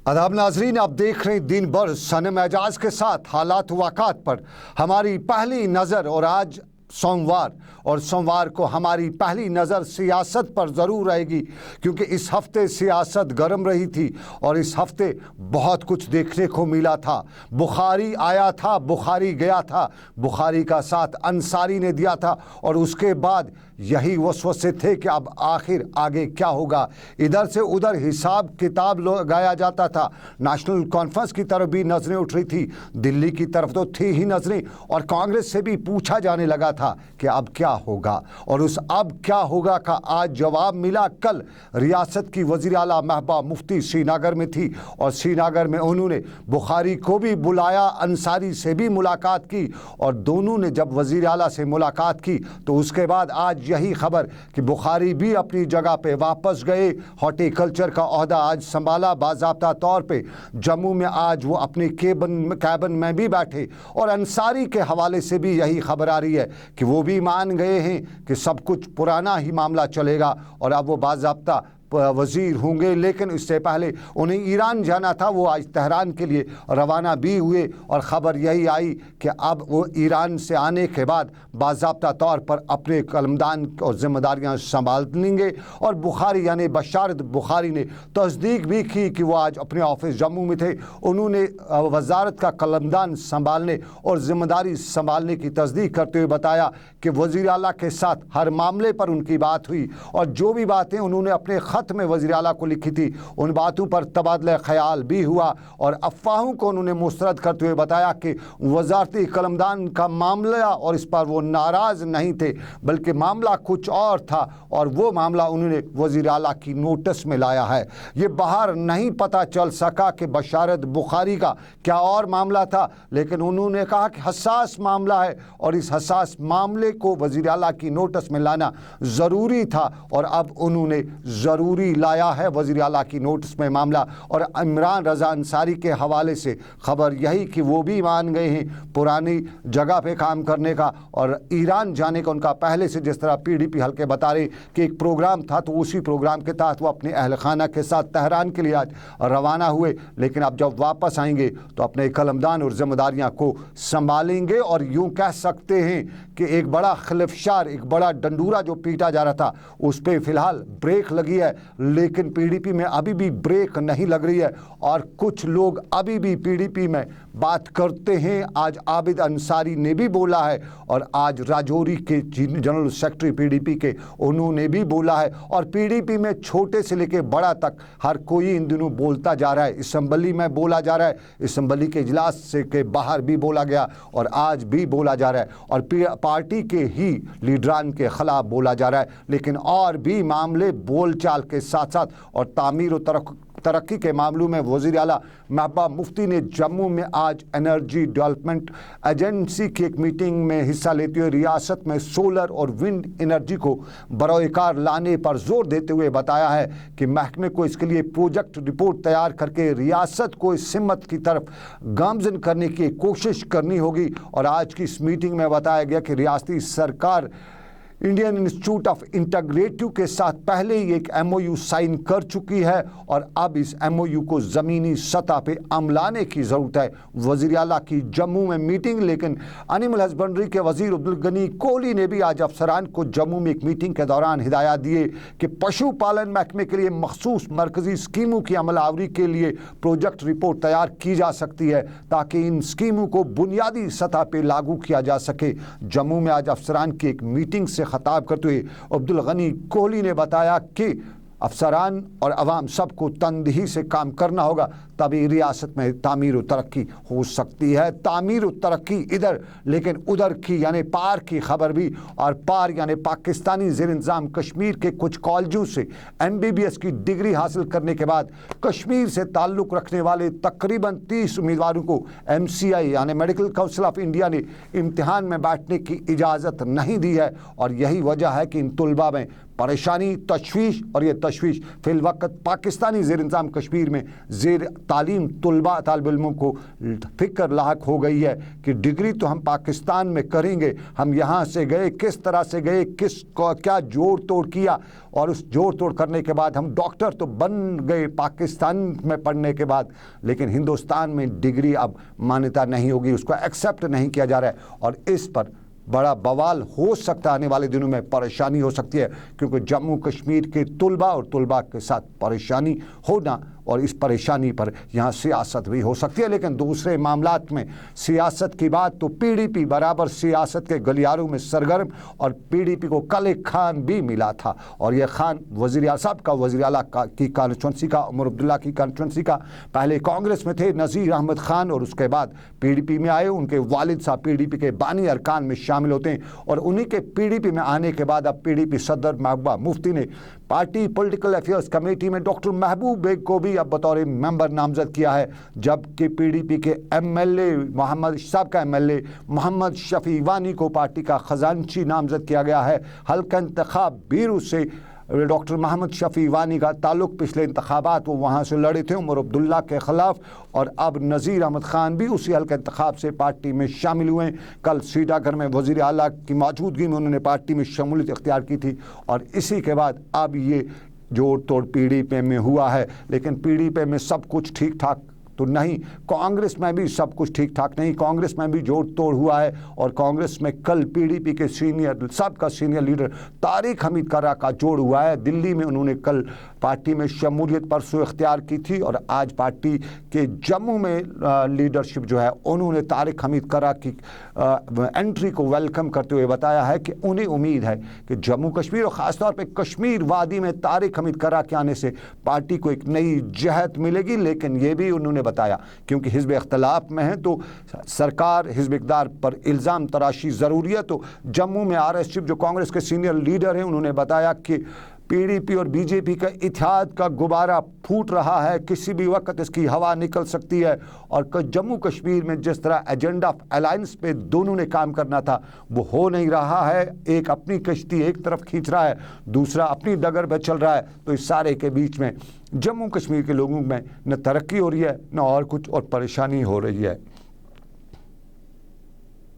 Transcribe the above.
आदाब नाजरीन, आप देख रहे हैं दिन भर सनम एजाज के साथ हालात वाक़ात पर हमारी पहली नज़र। और आज सोमवार को हमारी पहली नज़र सियासत पर ज़रूर रहेगी, क्योंकि इस हफ्ते सियासत गर्म रही थी और इस हफ्ते बहुत कुछ देखने को मिला था। बुखारी आया था, बुखारी गया था, बुखारी का साथ अंसारी ने दिया था और उसके बाद यही वसवसे थे कि अब आखिर आगे क्या होगा। इधर से उधर हिसाब किताब लगाया जाता था। नेशनल कॉन्फ्रेंस की तरफ भी नज़रें उठ रही थी, दिल्ली की तरफ तो थी ही नज़रें, और कांग्रेस से भी पूछा जाने लगा था कि अब क्या होगा। और उस अब क्या होगा का आज जवाब मिला। कल रियासत की वज़ीर आला महबूबा मुफ्ती श्रीनगर में थी और श्रीनगर में उन्होंने बुखारी को भी बुलाया, अंसारी से भी मुलाकात की, और दोनों ने जब वज़ीर आला से मुलाकात की तो उसके बाद आज यही खबर कि बुखारी भी अपनी जगह पे वापस गए। हॉर्टिकल्चर का ओहदा आज संभाला बाज़ाब्ता तौर पे। जम्मू में आज वो अपने कैबिन में भी बैठे और अंसारी के हवाले से भी यही खबर आ रही है कि वो भी मान गए हैं कि सब कुछ पुराना ही मामला चलेगा और अब वो बाज़ाब्ता वज़ीर होंगे। लेकिन इससे पहले उन्हें ईरान जाना था, वो आज तेहरान के लिए रवाना भी हुए और ख़बर यही आई कि अब वो ईरान से आने के बाद बाज़ाब्ता तौर पर अपने कलमदान और ज़िम्मेदारियां संभाल लेंगे। और बुखारी यानी बशारत बुखारी ने तस्दीक भी की कि वो आज अपने ऑफिस जम्मू में थे। उन्होंने वजारत का कलमदान संभालने और ज़िम्मेदारी संभालने की तस्दीक करते हुए बताया कि वज़ीर आला के साथ हर मामले पर उनकी बात हुई और जो भी बातें उन्होंने अपने खत में वज़ीर आला को लिखी थी उन बातों पर तबादला ख्याल भी हुआ। और अफवाहों को उन्होंने मुस्तरद करते हुए बताया कि वजारती कलमदान का मामला और इस पर वो नाराज़ नहीं थे, बल्कि मामला कुछ और था और वो मामला उन्होंने वज़ीर आला की नोटिस में लाया है। ये बाहर नहीं पता चल सका कि बशारत बुखारी का क्या और मामला था, लेकिन उन्होंने कहा कि हसास मामला है और इस हसास मामले को वज़ीर आला की नोटिस में लाना ज़रूरी था और अब उन्होंने ज़रूरी लाया है वज़ीर आला की नोटिस में मामला। और इमरान रज़ा अंसारी के हवाले से खबर यही कि वो भी मान गए हैं पुरानी जगह पे काम करने का और ईरान जाने का उनका पहले से, जिस तरह पीडीपी हल्के बता रहे कि एक प्रोग्राम था तो उसी प्रोग्राम के तहत वो अपने अहल खाना के साथ तेहरान के लिए आज रवाना हुए। लेकिन अब जब वापस आएंगे तो अपने कलमदान और जिम्मेदारियां को संभालेंगे। और यूँ कह सकते हैं कि एक बड़ा खिलफशार, एक बड़ा डंडूरा जो पीटा जा रहा था उस पर फ़िलहाल ब्रेक लगी है, लेकिन पीडीपी में अभी भी ब्रेक नहीं लग रही है और कुछ लोग अभी भी पीडीपी में बात करते हैं। आज आबिद अंसारी ने भी बोला है और आज राजौरी के जनरल सेक्रेटरी पीडीपी के उन्होंने भी बोला है और पीडीपी में छोटे से लेकर बड़ा तक हर कोई इन दिनों बोलता जा रहा है। असम्बली में बोला जा रहा है, असम्बली के इजलास से के बाहर भी बोला गया और आज भी बोला जा रहा है और पार्टी के ही लीडरान के खिलाफ बोला जा रहा है। लेकिन और भी मामले बोलचाल के साथ साथ और तामीर और तरक्की के मामलों में वज़ीर आला महबूबा मुफ्ती ने जम्मू में आज एनर्जी डेवलपमेंट एजेंसी की एक मीटिंग में हिस्सा लेते हुए रियासत में सोलर और विंड एनर्जी को बरोकार लाने पर जोर देते हुए बताया है कि महकमे को इसके लिए प्रोजेक्ट रिपोर्ट तैयार करके रियासत को इस सिमत की तरफ गामजन करने की कोशिश करनी होगी। और आज की इस मीटिंग में बताया गया कि रियासती सरकार इंडियन इंस्टीट्यूट ऑफ इंटीग्रेटिव के साथ पहले ही एक एमओयू साइन कर चुकी है और अब इस एमओयू को ज़मीनी सतह पे अमलाने की ज़रूरत है। वज़ीर आला की जम्मू में मीटिंग, लेकिन एनिमल हस्बेंड्री के वज़ीर अब्दुल गनी कोहली ने भी आज अफसरान को जम्मू में एक मीटिंग के दौरान हिदायत दिए कि पशुपालन महकमे के लिए मखसूस मरकज़ी स्कीमों की अमलावरी के लिए प्रोजेक्ट रिपोर्ट तैयार की जा सकती है ताकि इन स्कीमों को बुनियादी सतह पर लागू किया जा सके। जम्मू में आज अफसरान की एक मीटिंग से खिताब करते हुए अब्दुल गनी कोहली ने बताया कि अफसरान और अवाम सबको तनदेही से काम करना होगा, तभी रियासत में तामीर व तरक्की हो सकती है। तामीर व तरक्की इधर, लेकिन उधर की यानी पार की खबर भी, और पार यानी पाकिस्तानी ज़ेर इंतज़ाम कश्मीर के कुछ कॉलेजों से MBBS की डिग्री हासिल करने के बाद कश्मीर से ताल्लुक़ रखने वाले तकरीबन 30 उम्मीदवारों को MCI यानी मेडिकल काउंसिल ऑफ इंडिया ने इम्तिहान में बैठने की इजाज़त नहीं दी है। और यही वजह है कि इन तलबा में परेशानी, तशवीश, और ये तशवीश फिल वक्त पाकिस्तानी ज़ेर इंतज़ाम कश्मीर में ज़ेर तालीम तालिब इल्मों को फिक्र लाहक हो गई है कि डिग्री तो हम पाकिस्तान में करेंगे, हम यहाँ से गए, किस तरह से गए, क्या जोड़ तोड़ किया, और उस जोड़ तोड़ करने के बाद हम डॉक्टर तो बन गए पाकिस्तान में पढ़ने के बाद, लेकिन हिंदुस्तान में डिग्री अब मान्यता नहीं होगी, उसको एक्सेप्ट नहीं किया जा रहा है। और इस पर बड़ा बवाल हो सकता है, आने वाले दिनों में परेशानी हो सकती है, क्योंकि जम्मू कश्मीर के तुलबा और तुलबा के साथ परेशानी होना, और इस परेशानी पर यहाँ सियासत भी हो सकती है। लेकिन दूसरे मामलात में सियासत की बात तो पीडीपी बराबर सियासत के गलियारों में सरगर्म, और पीडीपी को कल एक खान भी मिला था, और यह खान वज़ीर आला साहब का, वज़ीर आला की कॉन्स्टिट्यूंसी का, उमर अब्दुल्ला की कॉन्स्टिट्यूंसी का। पहले कांग्रेस में थे नज़ीर अहमद खान, और उसके बाद पीडीपी में आए। उनके वालिद साहब पीडीपी के बानी अरकान में शामिल होते हैं, और उन्हीं के पीडीपी में आने के बाद अब पीडीपी सदर महबूबा मुफ्ती ने पार्टी पॉलिटिकल अफेयर्स कमेटी में डॉक्टर महबूब बेग को भी अब बतौर मेंबर नामजद किया है, जबकि पीडीपी के एमएलए साहब एमएलए मोहम्मद शफी वानी को पार्टी का खजांची नामजद किया गया है। हल्का इंतखाब बीरू से डॉक्टर मोहम्मद शफी वानी का ताल्लुक, पिछले इंतखाबात वो वहाँ से लड़े थे उमर अब्दुल्ला के ख़िलाफ़, और अब नज़ीर अहमद ख़ान भी उसी हल्के इंतखाब से पार्टी में शामिल हुए। कल सीतागढ़ में वज़ीर आला की मौजूदगी में उन्होंने पार्टी में शमूलियत इख्तियार की थी, और इसी के बाद अब ये जोड़ तोड़ पीडीपी में हुआ है। लेकिन पीडीपी में सब कुछ ठीक ठाक तो नहीं, कांग्रेस में भी सब कुछ ठीक ठाक नहीं, कांग्रेस में भी जोड़ तोड़ हुआ है। और कांग्रेस में कल पीडीपी के सबका सीनियर लीडर तारिक हमीद कर्रा का जोड़ हुआ है। दिल्ली में उन्होंने कल पार्टी में शमूलियत परसों इख्तियार की थी, और आज पार्टी के जम्मू में लीडरशिप जो है उन्होंने तारिक हमीद कर्रा की एंट्री को वेलकम करते हुए बताया है कि उन्हें उम्मीद है कि जम्मू कश्मीर और ख़ासतौर पर कश्मीर वादी में तारिक हमीद कर्रा के आने से पार्टी को एक नई जहत मिलेगी। लेकिन ये भी उन्होंने बताया, क्योंकि हिज़्ब इख्तिलाफ में है तो सरकार हिज़्ब इक़्तिदार पर इल्ज़ाम तराशी ज़रूरी है। तो जम्मू में आरएसपी जो कांग्रेस के सीनियर लीडर हैं उन्होंने बताया कि पीडीपी और बीजेपी का इत्तेहाद का गुब्बारा फूट रहा है, किसी भी वक्त इसकी हवा निकल सकती है। और जम्मू कश्मीर में जिस तरह एजेंडा ऑफ अलायंस पे दोनों ने काम करना था वो हो नहीं रहा है। एक अपनी कश्ती एक तरफ खींच रहा है, दूसरा अपनी डगर पे चल रहा है। तो इस सारे के बीच में जम्मू कश्मीर के लोगों में न तरक्की हो रही है न और कुछ, और परेशानी हो रही है।